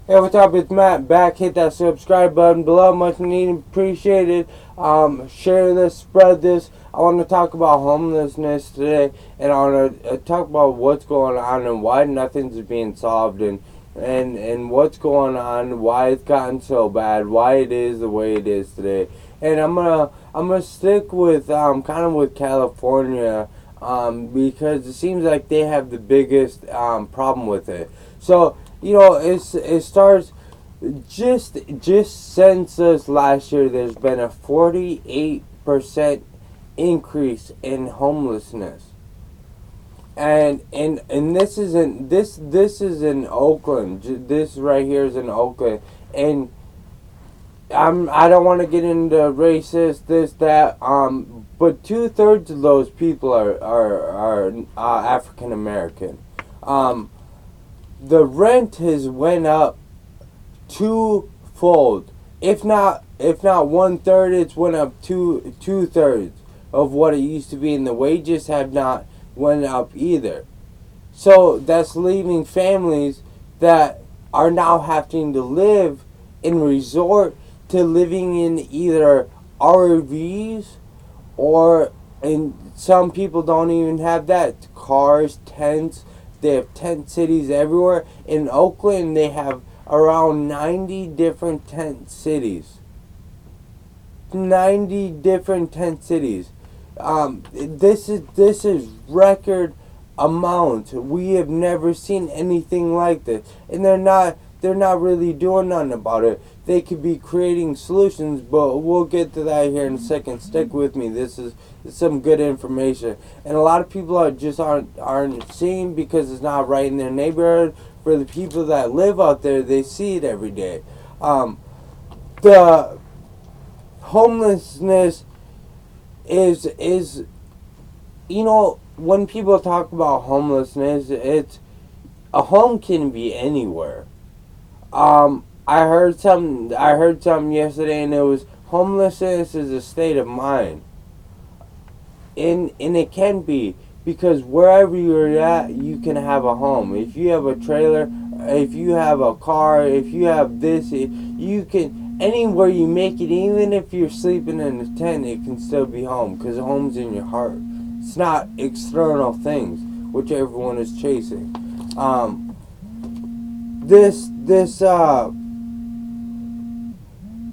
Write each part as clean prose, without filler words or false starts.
Hey, what's up? It's Matt back. Hit that subscribe button below. Much needed, appreciated. Share this, spread this. I want to talk about homelessness today, and I want to talk about what's going on and why nothing's being solved, and what's going on, why it's gotten so bad, why it is the way it is today. And I'm gonna stick with kind of with California, because it seems like they have the biggest problem with it. So it starts just since this last year. There's been a 48% increase in homelessness, and this is in Oakland. This right here is in Oakland, and I don't want to get into racist this that but 2/3 of those people are African American. The rent has went up twofold. If not 1/3, it's went up two-thirds of what it used to be, and the wages have not went up either. So that's leaving families that are now having to live and resort to living in either RVs, or, and some people don't even have that, cars, tents. They have tent cities everywhere. In Oakland, they have around 90 different tent cities. 90 different tent cities. This is record amount. We have never seen anything like this, and they're not really doing nothing about it. They could be creating solutions, but we'll get to that here in a second. Stick with me. This is some good information, and a lot of people aren't seeing because it's not right in their neighborhood. For the people that live out there, they see it every day. The homelessness is when people talk about homelessness, it's a home can be anywhere. I heard something yesterday, and it was homelessness is a state of mind, and it can be, because wherever you're at, you can have a home. If you have a trailer, if you have a car, if you have this, you can, anywhere you make it. Even if you're sleeping in a tent, it can still be home, because home's in your heart. It's not external things which everyone is chasing. This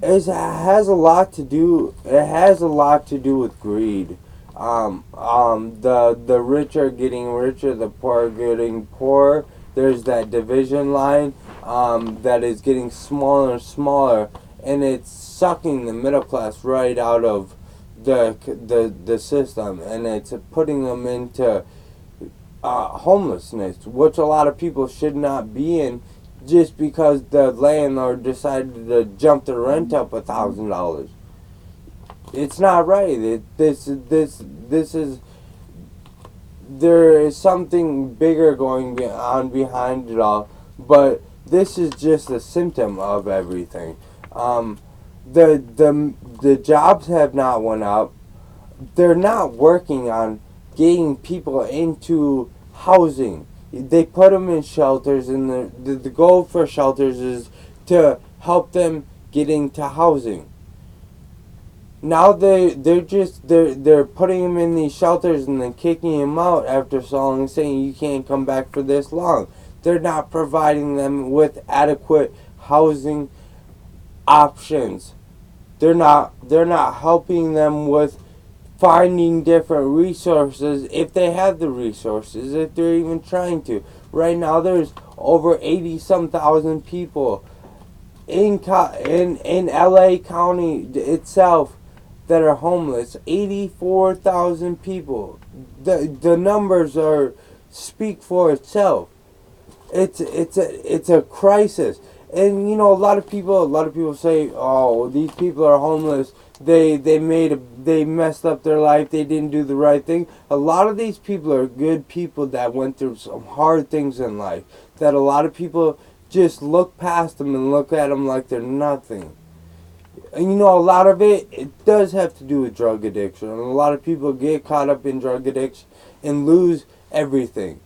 has a lot to do. It has a lot to do with greed. The rich are getting richer, the poor are getting poorer. There's that division line that is getting smaller and smaller, and it's sucking the middle class right out of the system, and it's putting them into homelessness, which a lot of people should not be in, just because the landlord decided to jump the rent up $1,000. It's not right. This is, there is something bigger going on behind it all, but this is just a symptom of everything. The jobs have not went up. They're not working on getting people into housing. They put them in shelters, and the goal for shelters is to help them get into housing. Now they're putting them in these shelters and then kicking them out after so long, saying you can't come back for this long. They're not providing them with adequate housing options. They're not helping them with finding different resources, if they have the resources, if they're even trying to. Right now, there's over 80-some thousand people in LA County itself that are homeless. 84,000 people. The numbers speak for itself. It's a crisis. And a lot of people say, "Oh, these people are homeless. They messed up their life. They didn't do the right thing." A lot of these people are good people that went through some hard things in life, that a lot of people just look past them and look at them like they're nothing. And a lot of it does have to do with drug addiction. And a lot of people get caught up in drug addiction and lose everything.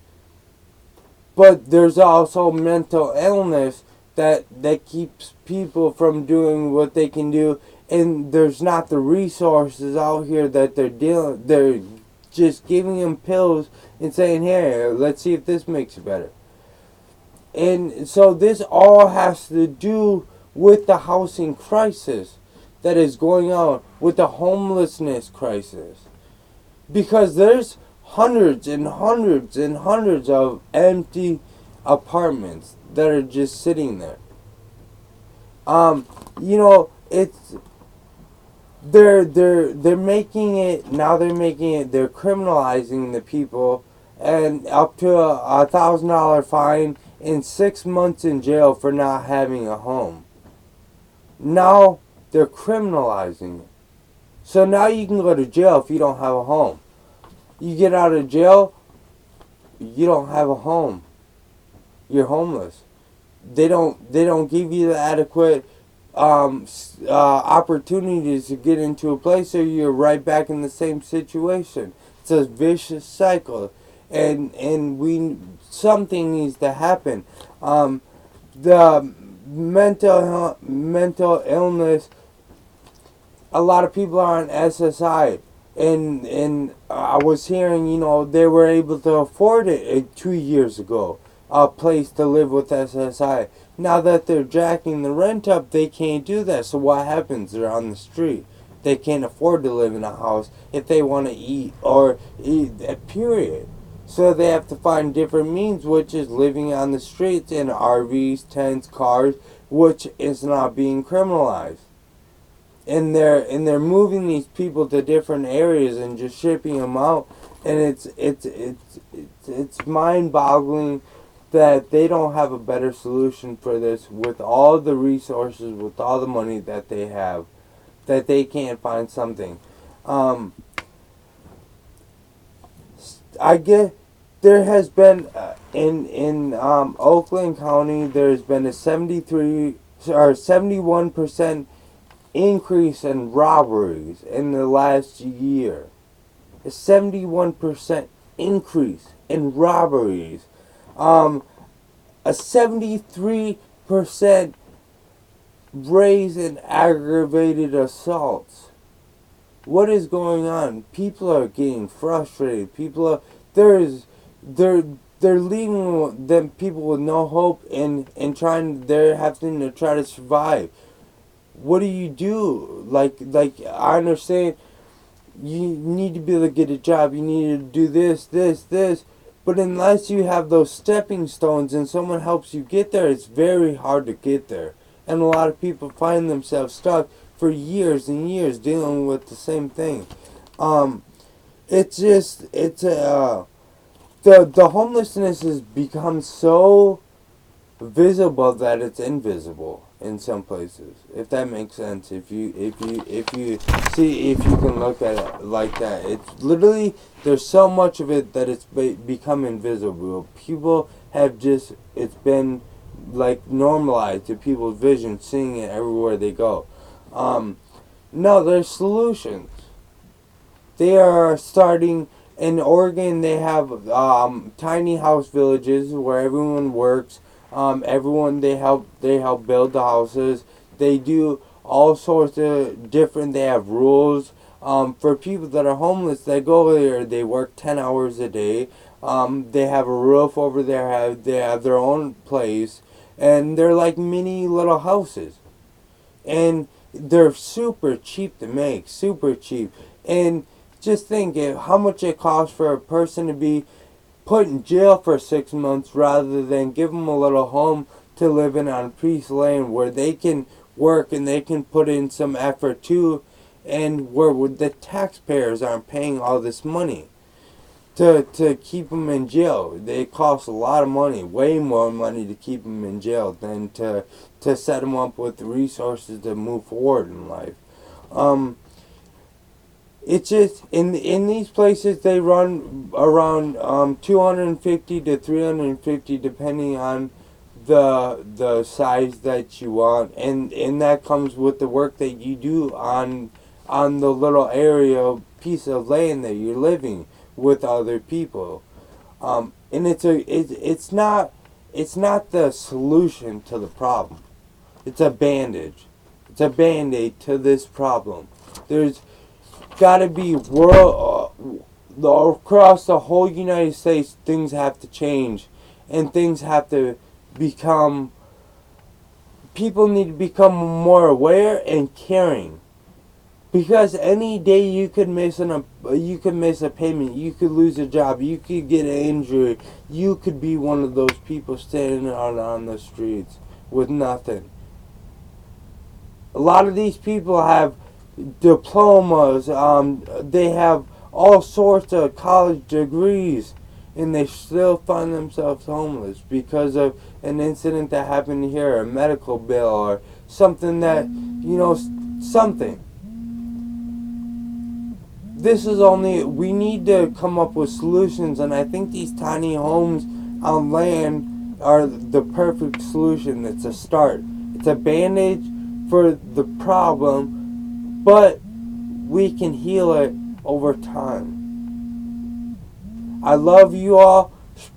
But there's also mental illness that keeps people from doing what they can do, and there's not the resources out here that they're just giving them pills and saying, here, let's see if this makes you better. And so this all has to do with the housing crisis that is going on, with the homelessness crisis. Because there's hundreds and hundreds and hundreds of empty apartments that are just sitting there. It's they're making it now. They're criminalizing the people, and up to a $1,000 fine and 6 months in jail for not having a home. Now they're criminalizing it. So now you can go to jail if you don't have a home. You get out of jail, you don't have a home. You're homeless. They don't give you the adequate opportunities to get into a place, so you're right back in the same situation. It's a vicious cycle, and something needs to happen. The mental illness. A lot of people are on SSI, and I was hearing, they were able to afford it 2 years ago, a place to live with SSI. Now that they're jacking the rent up, they can't do that. So what happens? They're on the street. They can't afford to live in a house if they want to eat, period. So they have to find different means, which is living on the streets in RVs, tents, cars, which is not being criminalized. And they're moving these people to different areas and just shipping them out, and it's mind-boggling that they don't have a better solution for this with all the resources, with all the money that they have, that they can't find something. I get there has been in Oakland County, there's been a 71% increase in robberies in the last year. A 71% increase in robberies. A 73% raise in aggravated assaults. What is going on? People are getting frustrated. They're leaving them people with no hope and they're having to try to survive. What do you do? Like I understand you need to be able to get a job, you need to do this, but unless you have those stepping stones and someone helps you get there, it's very hard to get there. And a lot of people find themselves stuck for years and years dealing with the same thing. The homelessness has become so visible that it's invisible in some places, if that makes sense. If you can look at it like that, it's literally, there's so much of it that it's become invisible. People have it's been like normalized to people's vision, seeing it everywhere they go. No, there's solutions. They are starting in Oregon. They have tiny house villages where everyone works. Everyone they help build the houses. They do all sorts of different. They have rules for people that are homeless. They go there. They work 10 hours a day. They have a roof over their head. They have their own place, and they're like mini little houses, and they're super cheap to make. Super cheap. And just think how much it costs for a person to be put in jail for 6 months rather than give them a little home to live in on Peace Lane where they can work and they can put in some effort too, and where the taxpayers aren't paying all this money to keep them in jail. They cost a lot of money, way more money to keep them in jail than to set them up with the resources to move forward in life. It's just in these places they run around 250 to 350 depending on the size that you want, and that comes with the work that you do on the little piece of land that you're living with other people. And it's not it's not the solution to the problem. It's a bandage. It's a band-aid to this problem. There's got to be across the whole United States, things have to change, and things have to become. People need to become more aware and caring, because any day you could miss a payment, you could lose a job, you could get an injury, you could be one of those people standing out on the streets with nothing. A lot of these people have diplomas, they have all sorts of college degrees, and they still find themselves homeless because of an incident that happened here, a medical bill, or something that, something. We need to come up with solutions, and I think these tiny homes on land are the perfect solution. It's a start. It's a bandage for the problem, but we can heal it over time. I love you all.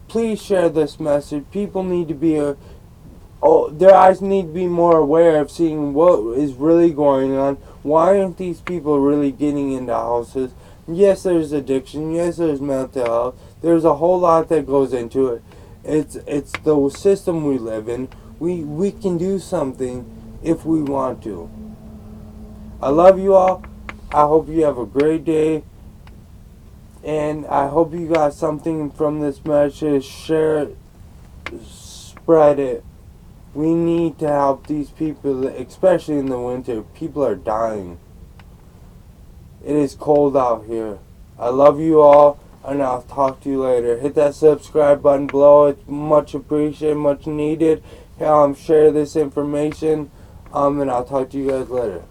Please share this message. People need to be their eyes need to be more aware of seeing what is really going on. Why aren't these people really getting into houses? Yes, there's addiction. Yes, there's mental health. There's a whole lot that goes into it. It's the system we live in. We can do something if we want to. I love you all. I hope you have a great day. And I hope you got something from this message. Share it. Spread it. We need to help these people, especially in the winter. People are dying. It is cold out here. I love you all, and I'll talk to you later. Hit that subscribe button below. It's much appreciated, much needed. Share this information, and I'll talk to you guys later.